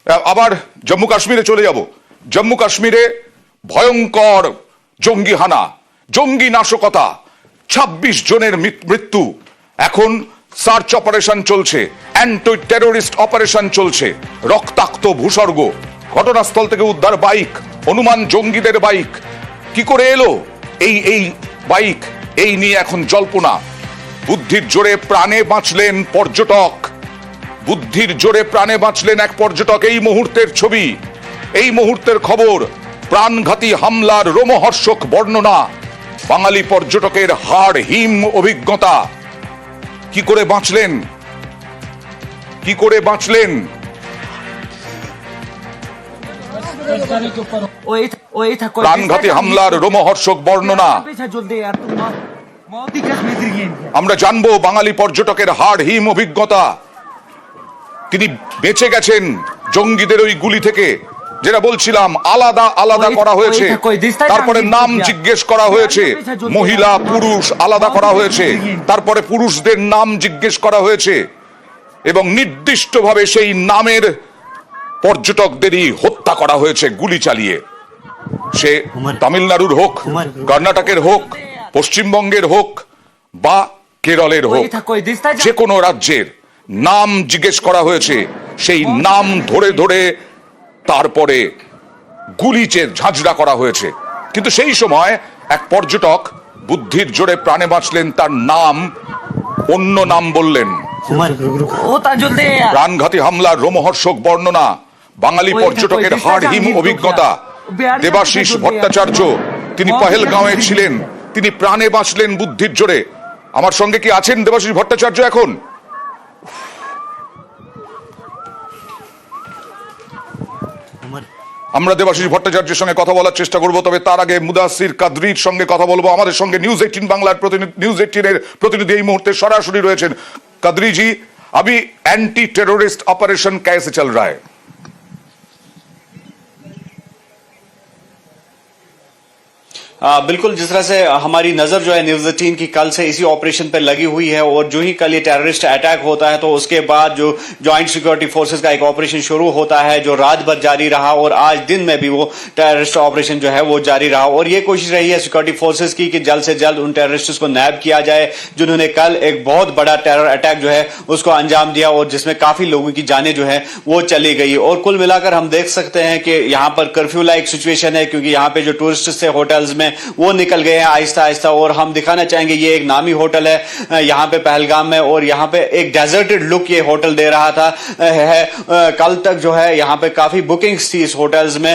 আবার জম্মু কাশ্মীরে চলে যাব। জম্মু কাশ্মীরে ভয়ঙ্কর জঙ্গি হানা, জঙ্গি নাশকতা, 26 জনের মৃত্যু। এখন সার্চ অপারেশন চলছে, অ্যান্টি টেরোরিস্ট অপারেশন চলছে। রক্তাক্ত ভূস্বর্গ, ঘটনাস্থল থেকে উদ্ধার বাইক, অনুমান জঙ্গিদের বাইক। কি করে এলো এই বাইক, এই নিয়ে এখন জল্পনা। বুদ্ধির জোরে প্রাণে বাঁচলেন পর্যটক, বুদ্ধির জোরে প্রাণে বাঁচলেন এক পর্যটক। এই মুহূর্তের ছবি, এই মুহূর্তের খবর, প্রাণঘাতী হামলার রোমহর্ষক বর্ণনা, বাঙালি পর্যটকের হাড় হিম অভিজ্ঞতা। কি করে বাঁচলেন, কি করে বাঁচলেন? প্রাণঘাতী হামলার রোমহর্ষক বর্ণনা আমরা জানবো, বাঙালি পর্যটকের হাড় হিম অভিজ্ঞতা। তিনি বেঁচে গেছেন জঙ্গিদের ওই গুলি থেকে, যেটা বলছিলাম আলাদা আলাদা করা হয়েছে। তারপরে নাম জিজ্ঞেস করা হয়েছে, মহিলা পুরুষ আলাদা করা হয়েছে। তারপরে পুরুষদের নাম জিজ্ঞেস করা হয়েছে এবং নির্দিষ্টভাবে সেই নামের পর্যটকদেরই হত্যা করা হয়েছে গুলি চালিয়ে। সে তামিলনাড়ুর হোক, কর্ণাটকের হোক, পশ্চিমবঙ্গের হোক বা কেরলের হোক, যে কোনো রাজ্যের নাম জিজ্ঞেস করা হয়েছে। সেই নাম ধরে ধরে তারপরে গুলিতে ঝাঁঝরা করা হয়েছে। কিন্তু সেই সময় এক পর্যটক বুদ্ধির জোরে প্রাণে বাঁচলেন, তার নাম অন্য নাম বললেন। প্রাণঘাতী হামলার রোমহর্ষক বর্ণনা, বাঙালি পর্যটকের হাড় হিম অভিজ্ঞতা। দেবাশিস ভট্টাচার্য, তিনি পহেলগাঁওয়ে ছিলেন, তিনি প্রাণে বাঁচলেন বুদ্ধির জোরে। আমার সঙ্গে কি আছেন দেবাশিস ভট্টাচার্য? এখন আমরা দেবাশিস ভট্টাচার্যের সঙ্গে কথা বলার চেষ্টা করব, তবে তার আগে মুদাসির কাদরির সঙ্গে কথা বলবো। আমাদের সঙ্গে নিউজ 18 বাংলার প্রতিনিধি, নিউজ 18 এর প্রতিনিধি এই মুহূর্তে সরাসরি রয়েছেন। কাদরি জি, अभी एंटी टेररिस्ट ऑपरेशन कैसे चल रहा है? बिल्कुल, जिस तरह से हमारी नजर जो है न्यूज 18 की कल से इसी ऑपरेशन पर लगी हुई है, और जो ही कल ये टेररिस्ट अटैक होता है तो उसके बाद जो जॉइंट सिक्योरिटी फोर्सेस का एक ऑपरेशन शुरू होता है जो रात भर जारी रहा, और आज दिन में भी वो टेररिस्ट ऑपरेशन जो है वो जारी रहा। और ये कोशिश रही है सिक्योरिटी फोर्सेस की कि जल्द से जल्द उन टेररिस्ट्स को नैब किया जाए जिन्होंने कल एक बहुत बड़ा टेरर अटैक जो है उसको अंजाम दिया, और जिसमें काफी लोगों की जानें जो है वो चली गई। और कुल मिलाकर हम देख सकते हैं कि यहाँ पर कर्फ्यू लाइक सिचुएशन है, क्योंकि यहाँ पे जो टूरिस्ट थे होटल्स में वो निकल गए हैं आहिस्ता आहिस्ता। और हम दिखाना चाहेंगे, ये एक नामी होटल है यहाँ पे पहलगाम में, और यहाँ पे एक डेजर्टेड लुक ये होटल दे रहा था कल तक जो है यहाँ पे काफी बुकिंग्स थी इस होटल्स में।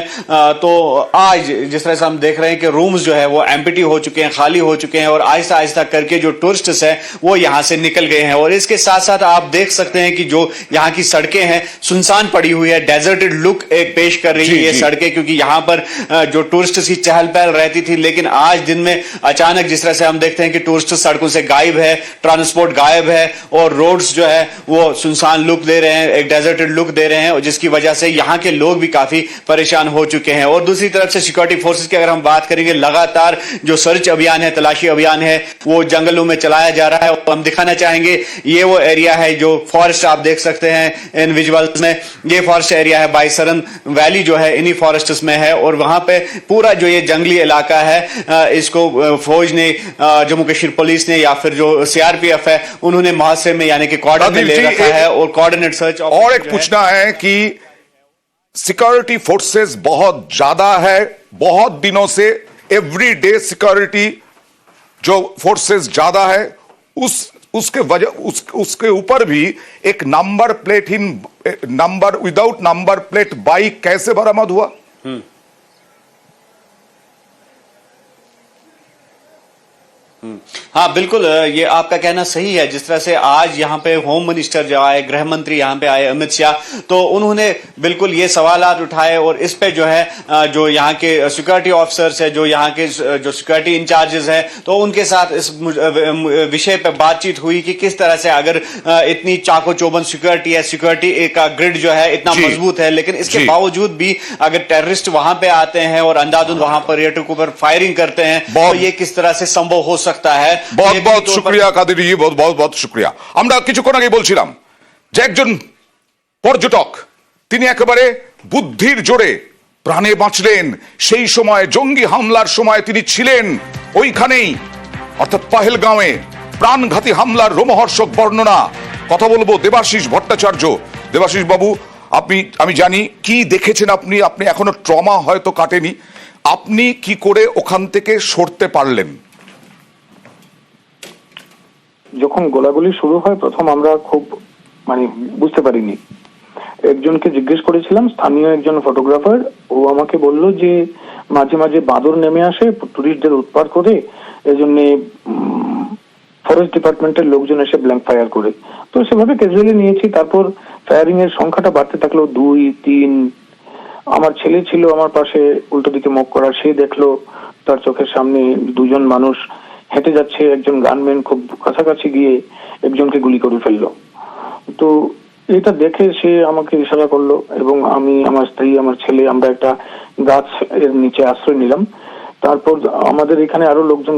तो आज जिस तरह से हम देख रहे हैं कि रूम्स जो है वो एम्प्टी हो चुके हैं, खाली हो चुके हैं, और आहिस्ता आहिस्ता करके जो टूरिस्ट्स हैं वो यहाँ से निकल गए हैं। और इसके साथ साथ आप देख सकते हैं कि जो यहाँ की सड़कें हैं सुनसान पड़ी हुई है, डेजर्टेड लुक एक पेश कर रही है ये सड़कें, क्योंकि यहाँ पर जो टूरिस्ट की चहल पहल रहती थी, लेकिन आज दिन में अचानक जिस तरह से हम देखते हैं कि टूरिस्ट सड़कों से गायब है, ट्रांसपोर्ट गायब है, और रोड्स जो है वो सुनसान लुक दे रहे हैं, एक डेजर्टेड लुक दे रहे हैं, और जिसकी वजह से यहाँ के लोग भी काफी परेशान हो चुके हैं। और दूसरी तरफ से सिक्योरिटी फोर्सेस की अगर हम बात करेंगे, लगातार जो सर्च अभियान है, तलाशी अभियान है, वो जंगलों में चलाया जा रहा है। और हम दिखाना चाहेंगे, ये वो एरिया है जो फॉरेस्ट आप देख सकते हैं इन विजुअल्स में, ये फॉरेस्ट एरिया है, बाईसरन वैली जो है इन्हीं फॉरेस्ट में है, और वहां पे पूरा जो ये जंगली इलाका है इसको फौज ने, जम्मू कश्मीर पुलिस ने, या फिर जो सीआरपीएफ है उन्होंने मुहासरे में यानी कि कॉर्डन में ले रखा है, और कोऑर्डिनेट सर्च। और एक पूछना है कि सिक्योरिटी फोर्सेस बहुत ज्यादा है, बहुत दिनों से एवरीडे सिक्योरिटी जो फोर्सेस ज्यादा है, उसके ऊपर भी एक number plate without number plate bike कैसे बरामद हुआ? हाँ बिल्कुल, ये आपका कहना सही है। जिस तरह से आज यहाँ पे होम मिनिस्टर जो आए, गृह मंत्री यहाँ पे आए अमित शाह, तो उन्होंने बिल्कुल ये सवालात उठाए, और इस पे जो है जो यहाँ के सिक्योरिटी ऑफिसर्स है, जो यहाँ के जो सिक्योरिटी इंचार्जेस हैं, तो उनके साथ इस विषय पे बातचीत हुई कि किस तरह से अगर इतनी चाको चौबंद सिक्योरिटी है, सिक्योरिटी का ग्रिड जो है इतना मजबूत है, लेकिन इसके बावजूद भी अगर टेररिस्ट वहां पे आते हैं और अंधाधुंध वहां पर्यटकों पर फायरिंग करते हैं, तो ये किस तरह से संभव हो सकता है। बहुत बहुत शुक्रिया কাদেরি জি, बहुत बहुत शुक्रिया। আমরা কিছুক্ষণ আগে বলছিলাম যে একজন পর্যটক তিনি একেবারে বুদ্ধির জোরে প্রাণে বাঁচলেন। সেই সময় জঙ্গি হামলার সময় তিনি ছিলেন ওইখানেই, অর্থাৎ পাহেলগাঁওয়ে প্রাণঘাতী হামলার রোমহর্ষক বর্ণনা। কথা বলবো দেবাশিস ভট্টাচার্য। দেবাশিস বাবু, আমি জানি কি দেখেছেন আপনি, এখনো ট্রমা হয়তো কাটেনি, আপনি কি করে ওখান থেকে সরতে পারলেন? যখন গোলাগুলি শুরু হয় প্রথম আমরা খুব বুঝতে পারিনি। একজনকে জিজ্ঞেস করেছিলাম, স্থানীয় একজন ফটোগ্রাফার, ও আমাকে বলল যে মাঝে মাঝে বাঁদর নেমে আসে টুরিস্টদের উৎপাত করে, এজন্য ফরেস্ট ডিপার্টমেন্টের লোকজন এসে ব্ল্যাঙ্ক ফায়ার করে। তো সেভাবে ক্যাজুয়ালি নিয়েছি। তারপর ফায়ারিং এর সংখ্যাটা বাড়তে থাকলো, 2, 3। আমার ছেলে ছিল আমার পাশে উল্টো দিকে মুখ করা, সে দেখলো তার চোখের সামনে দুজন মানুষ হেঁটে যাচ্ছে, একজন গানম্যান খুব কাছাকাছি গিয়ে একজনকে গুলি করে ফেললো। তো এটা দেখে সে আমাকে ইশারা করলো এবং আমি, আমার স্ত্রী, আমার ছেলে, আমরা একটা গাছ এর নিচে আশ্রয় নিলাম। তারপর আমাদের এখানে আরো লোকজন,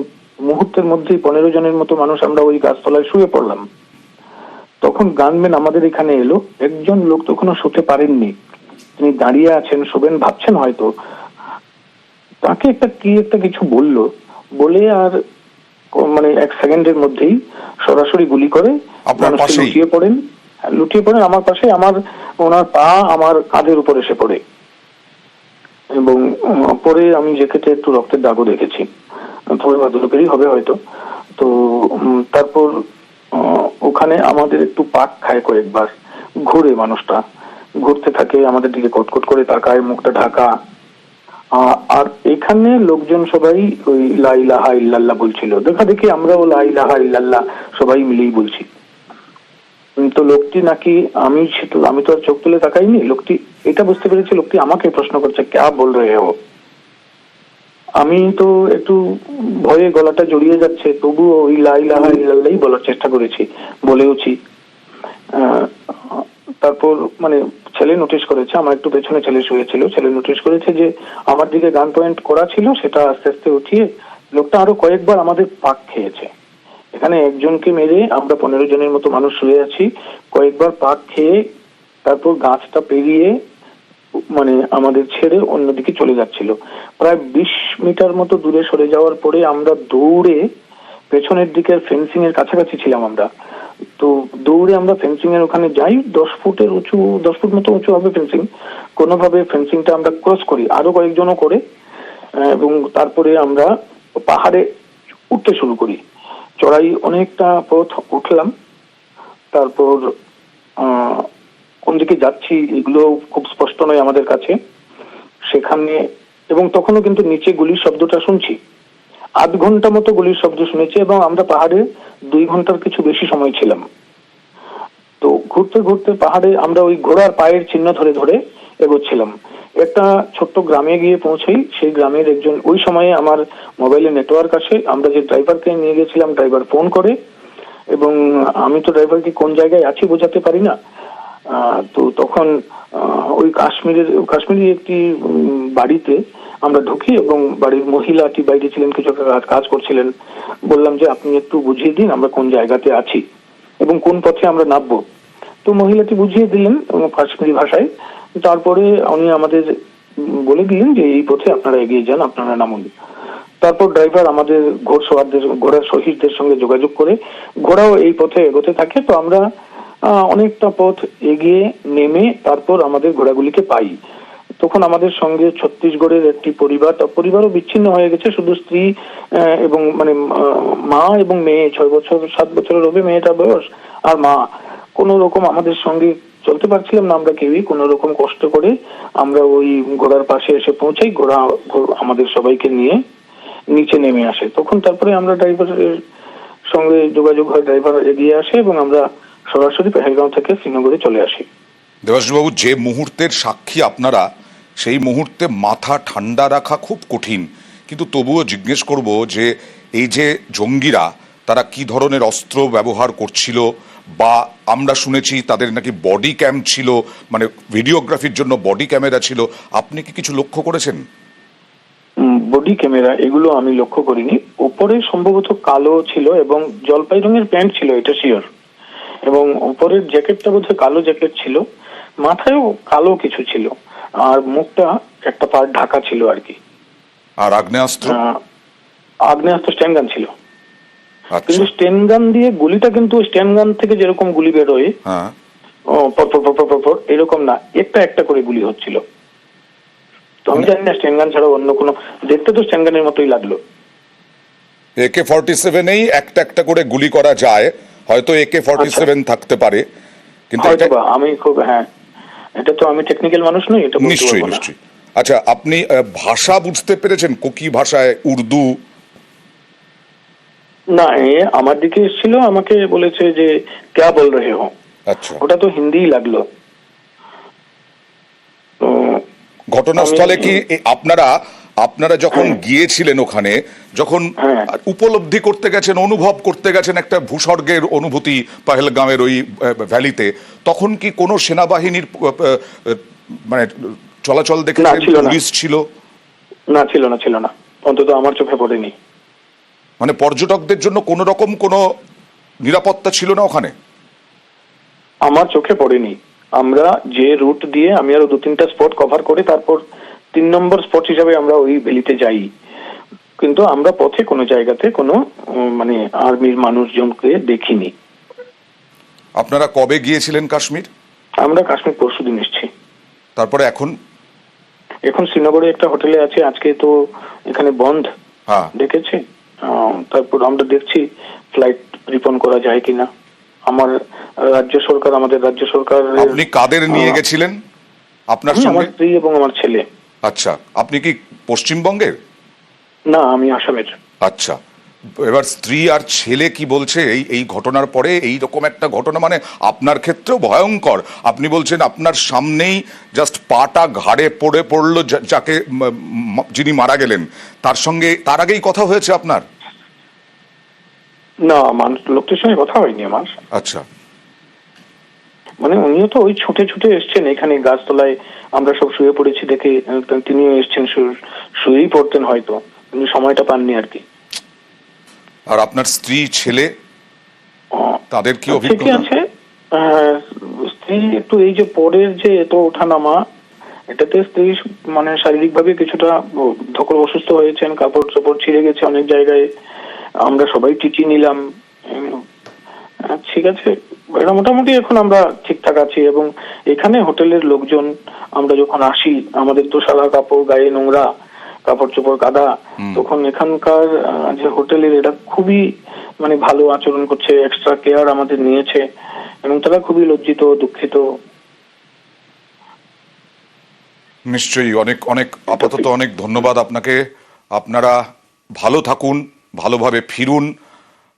মুহূর্তের মধ্যেই 15 জনের মতো মানুষ আমরা ওই গাছতলায় শুয়ে পড়লাম। তখন গানম্যান আমাদের এখানে এলো। একজন লোক তখনও শুতে পারেননি, তিনি দাঁড়িয়ে আছেন, শোবেন ভাবছেন হয়তো। তাকে একটা কিছু বললো, বলে আর 1 সেকেন্ডের মধ্যেই সরাসরি গুলি করে লুটিয়ে পড়েন আমার পাশে। ওনার পা আমার কাঁধের উপর এসে পড়ে এবং পরে আমি জ্যাকেটে একটু রক্তের দাগও দেখেছি, তবে ভদ্রলোকেরই হবে হয়তো। তো তারপর ওখানে আমাদের একটু পাক খায় কয়েকবার, ঘুরে মানুষটা ঘুরতে থাকে, আমাদের দিকে কটকট করে তাকায়, মুখটা ঢাকা। আর এখানে লোকজন সবাই ওই লা ইলাহা ইল্লাল্লাহ বলছিল, দেখা দেখি আমরাও লা ইলাহা ইল্লাল্লাহ সবাই মিলেই বলছি। তো লোকটি নাকি, আমি তো আর চোখ তুলে তাকাইনি, লোকটি এটা বুঝতে পেরেছি লোকটি আমাকে প্রশ্ন করছে, ক্যা বল রহে হো। আমি তো একটু ভয়ে গলাটা জড়িয়ে যাচ্ছে, তবুও ওই লা ইলাহা ইল্লাল্লাহই বলার চেষ্টা করেছি, বলেওছি। তারপর ছেলে নোটিশ করেছে, আমার একটু পেছনে ছেলে শুয়েছিল, ছেলে নোটিশ করেছে যে আমার দিকে গান পয়েন্ট করা ছিল, সেটা আস্তে আস্তে উঠিয়ে লোকটা আরো কয়েকবার আমাদের পাক খেয়েছে। এখানে একজনকে মেরে আমরা 15 জনের মতো মানুষ শুয়ে আছি, কয়েকবার পাক খেয়ে তারপর গাছটা পেরিয়ে আমাদের ছেড়ে অন্যদিকে চলে যাচ্ছিল। প্রায় 20 মিটার মতো দূরে সরে যাওয়ার পরে আমরা দৌড়ে পেছনের দিকের ফেন্সিং এর কাছাকাছি ছিলাম আমরা। তো দৌড়ে আমরা ফেন্সিং এর ওখানে যাই, 10 ফুট মতো উঁচু হবে ফেন্সিং। কোনোভাবে ফেন্সিংটা আমরা ক্রস করি, আরো কয়েকজনও করে, এবং তারপরে আমরা পাহাড়ে উঠতে শুরু করি। চড়াই অনেকটা পথ উঠলাম। তারপর কোন দিকে যাচ্ছি এগুলো খুব স্পষ্ট নয় আমাদের কাছে সেখানে, এবং তখনও কিন্তু নিচে গুলির শব্দটা শুনছি। 8 ঘন্টা মতো গুলির শব্দ শুনেছি এবং আমরা পাহাড়ে 2 ঘন্টার কিছু বেশি সময় ছিলাম। তো ঘুরতে ঘুরতে পাহাড়ে আমরা ওই ঘোড়ার পায়ের চিহ্ন ধরে ধরে এগোচ্ছিলাম। একটা ছোট্ট গ্রামে গিয়ে পৌঁছেই সেই গ্রামের একজন, ওই সময়ে আমার মোবাইলে নেটওয়ার্ক আসে, আমরা যে ড্রাইভারকে নিয়ে গেছিলাম ড্রাইভার ফোন করে, এবং আমি তো ড্রাইভারকে কোন জায়গায় আছি বোঝাতে পারি না। তো তখন ওই কাশ্মীরি একটি বাড়িতে আমরা ঢুকি এবং বাড়ির মহিলাটি বাইরে ছিলেন, কিছু কাজ করছিলেন। বললাম যে আপনি একটু বুঝিয়ে দিন আমরা কোন জায়গাতে আছি এবং কোন পথে আমরা নামবো। তো মহিলাটি বুঝিয়ে দিলেন কাশ্মীরি ভাষায়। তারপরে উনি আমাদের বলে দিলেন যে এই পথে আপনারা এগিয়ে যান, আপনারা নামুন। তারপর ড্রাইভার আমাদের ঘোড়ার শহীদদের সঙ্গে যোগাযোগ করে ঘোড়াও এই পথে এগোতে থাকে। তো আমরা অনেকটা পথ এগিয়ে নেমে তারপর আমাদের ঘোড়াগুলিকে পাই। তখন আমাদের সঙ্গে ছত্তিশগড়ের একটি পরিবারও বিচ্ছিন্ন হয়ে গেছে, শুধু স্ত্রী এবং মা এবং মেয়ে, 7 বছরের হবে মেয়েটা বয়স, আর মা। কোন রকম আমাদের সঙ্গে চলতে পারছিলাম না আমরা কেউই, কোন রকম কষ্ট করে আমরা ওই ঘোড়ার পাশে এসে পৌঁছাই। ঘোড়া আমাদের সবাইকে নিয়ে নিচে নেমে আসে। তখন তারপরে আমরা ড্রাইভারের সঙ্গে যোগাযোগ হয়, ড্রাইভার এগিয়ে আসে এবং আমরা সরাসরি পেহেলগাঁও থেকে শ্রীনগরে চলে আসি। দেবাশিসবাবু, যে মুহূর্তের সাক্ষী আপনারা, সেই মুহূর্তে মাথা ঠান্ডা রাখা খুব কঠিন, কিন্তু তবুও জিজ্ঞেস করব যে এই যে জঙ্গিরা তারা কি ধরনের অস্ত্র ব্যবহার করছিল, বা আমরা শুনেছি তাদের নাকি বডি ক্যাম ছিল, ভিডিওগ্রাফির জন্য বডি ক্যামেরা ছিল, আপনি কি কিছু লক্ষ্য করেছেন? বডি ক্যামেরা এগুলো আমি লক্ষ্য করিনি। উপরে সম্ভবত কালো ছিল এবং জলপাই রঙের প্যান্ট ছিল, এটা শিওর, এবং উপরের জ্যাকেটটা বোধহয় কালো জ্যাকেট ছিল। মাথায়ও কালো কিছু ছিল, আর মুখটা একটা পার্ট ঢাকা ছিল আর কি। আর আগ্নেয়াস্ত্র? আগ্নেয়াস্ত্র স্ট্যান্ড গান ছিল, আচ্ছা, কিন্তু স্ট্যান্ড গান দিয়ে গুলিটা কিন্তু স্ট্যান্ড গান থেকে যেরকম গুলি বেরোয় হ্যাঁ, পর পর পর পর পর পর এরকম না, একটা একটা করে গুলি হচ্ছিল। তো আমি জানি না স্ট্যান্ড গান ছাড়া অন্য কোনো, দেখতে তো স্ট্যান্ড গানের মতোই লাগলো। AK-47 একটা একটা করে গুলি করা যায়, হয়তো AK-47 থাকতে পারে, কিন্তু হয়তো এটা বা আমি খুব, হ্যাঁ, এটা তো আমি টেকনিক্যাল মানুষ নই, এটা বলতে নিশ্চয়ই পারবো না। নিশ্চয়ই। আচ্ছা, আপনি ভাষা বুঝতে পেরেছেন? কোকি ভাষায়, উর্দু? না, আমার দিকে এসেছিল, আমাকে বলেছে যে ক্যা বল রহে হো, আচ্ছা, ওটা তো হিন্দিই লাগলো। তো ঘটনাস্থলে কি আপনারা আপনারা যখন হ্যাঁ। গিয়েছিলেন ওখানে, যখন হ্যাঁ। উপলব্ধি করতে গেছেন, অনুভব করতে গেছেন একটা ভূস্বর্গের অনুভূতি পাহেলগামের ওই ভ্যালিতে, তখন কি কোনো সেনাবাহিনীর মানে চলাচল না, দেখেছেন? ছিল না। পুলিশ ছিল? না, ছিল না, অন্তত আমার চোখে পড়েনি। মানে পর্যটকদের জন্য কোনো রকম কোনো নিরাপত্তা ছিল না ওখানে? আমার চোখে পড়েনি। আমরা যে রুট দিয়ে, আমি আরো 2-3টা স্পট কভার করে তারপর 3 নম্বর স্পট হিসাবে আমরা ওই ভ্যালিতে যাই, কিন্তু আমরা পথে কোনো জায়গাতে কোনো মানে আর্মির মানুষজনকে দেখিনি। আপনারা কবে গিয়েছিলেন কাশ্মীর? আমরা কাশ্মীর পরশুদিন এসেছি। তারপরে এখন? এখন শ্রীনগরে একটা হোটেলে আছে, আজকে তো এখানে বন্ধ হ্যাঁ, ডেকেছে। তারপর আমরা দেখছি ফ্লাইট রিপন করা যায় কিনা। আমার আমাদের রাজ্য সরকার, আপনি কাদের নিয়ে গেছিলেন আপনার আমার সঙ্গে? স্ত্রী এবং আমার ছেলে। আচ্ছা, আপনি কি পশ্চিমবঙ্গের? না, আমি আসামের। আচ্ছা, এবার স্ত্রী আর ছেলে কি বলছে এই এই ঘটনার পরে? এই রকম একটা ঘটনা মানে আপনার ক্ষেত্রেও ভয়ঙ্কর। আপনি বলছেন আপনার সামনেই জাস্ট পাটা ঘাড়ে পড়লো, যাকে যিনি মারা গেলেন, তার সঙ্গে তার আগেই কথা হয়েছে আপনার? না, লোকটির সঙ্গে কথা হয়নি আমার। আচ্ছা, মানে উনিও তো ওই ছুটে ছুটে এসছেন এখানে গাছতলায়, আমরা সব শুয়ে পড়েছি দেখে তিনিও এসছেন, শুয়েই পড়তেন হয়তো, কিন্তু সময়টা পাননি আর কি। আর আপনার স্ত্রী ছেলে তাদের কি ঠিকই অভিজ্ঞতা? আছে। স্ত্রী একটু এই যে পরের যে এত ওঠানামা, এটাতে স্ত্রী মানে শারীরিক ভাবে কিছুটা ধকল অসুস্থ হয়েছেন, কাপড় চোপড় ছিঁড়ে গেছে অনেক জায়গায়, আমরা সবাই টিটি নিলাম। ঠিক আছে, এটা মোটামুটি এখন আমরা ঠিকঠাক আছি। এবং এখানে হোটেলের লোকজন, আমরা যখন আসি আমাদের তো সারা কাপড় গায়ে নোংরা, কাপড় চোপড় কাদা, তখন এখানকার যে হোটেলের, এটা খুবই মানে ভালো আচরণ করছে, এক্সট্রা কেয়ার আমাদের নিয়েছে, এবং তারা খুবই লজ্জিত, দুঃখিত। নিশ্চয়ই, অনেক অনেক আপাতত অনেক ধন্যবাদ আপনাকে। আপনারা ভালো থাকুন, ভালোভাবে ফিরুন।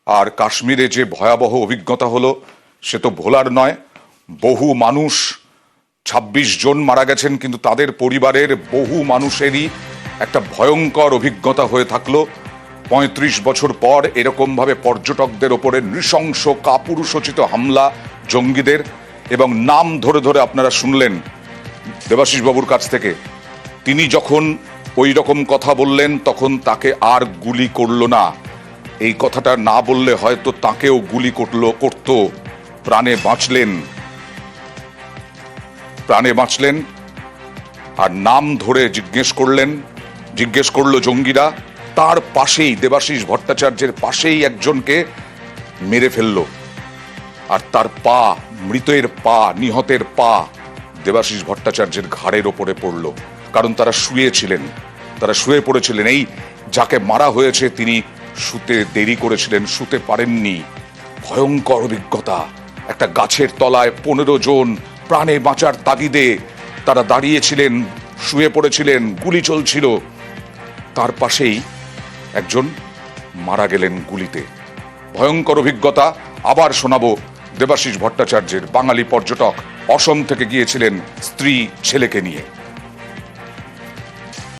আর কাশ্মীরে যে ভয়াবহ অভিজ্ঞতা হলো সে তো ভোলার নয়। বহু মানুষ, 26 জন মারা গেছেন, কিন্তু তাদের পরিবারের বহু মানুষেরই একটা ভয়ঙ্কর অভিজ্ঞতা হয়ে থাকলো। 35 বছর পর এরকমভাবে পর্যটকদের ওপরে নৃশংস কাপুরুষোচিত হামলা জঙ্গিদের, এবং নাম ধরে ধরে আপনারা শুনলেন দেবাশিস বাবুর কাছ থেকে। তিনি যখন ওই রকম কথা বললেন তখন তাকে আর গুলি করলো না। এই কথাটা না বললে হয়তো তাকেও গুলি করতো। প্রাণে বাঁচলেন। আর নাম ধরে জিজ্ঞেস করলো জঙ্গিরা। তার পাশেই, দেবাশিস ভট্টাচার্যের পাশেই একজনকে মেরে ফেললো। আর তার পা, মৃতের পা, নিহতের পা দেবাশিস ভট্টাচার্যের ঘাড়ের ওপরে পড়ল। কারণ তারা শুয়ে পড়েছিলেন। এই যাকে মারা হয়েছে তিনি শুতে দেরি করেছিলেন, শুতে পারেননি। ভয়ঙ্কর অভিজ্ঞতা। একটা গাছের তলায় 15 জন প্রাণে বাঁচার তাগিদে তারা দাঁড়িয়েছিলেন, শুয়ে পড়েছিলেন, গুলি চলছিল। তার পাশেই একজন মারা গেলেন গুলিতে। ভয়ঙ্কর অভিজ্ঞতা। আবার শোনাবো দেবাশিস ভট্টাচার্যের। বাঙালি পর্যটক, অসম থেকে গিয়েছিলেন স্ত্রী ছেলেকে নিয়ে।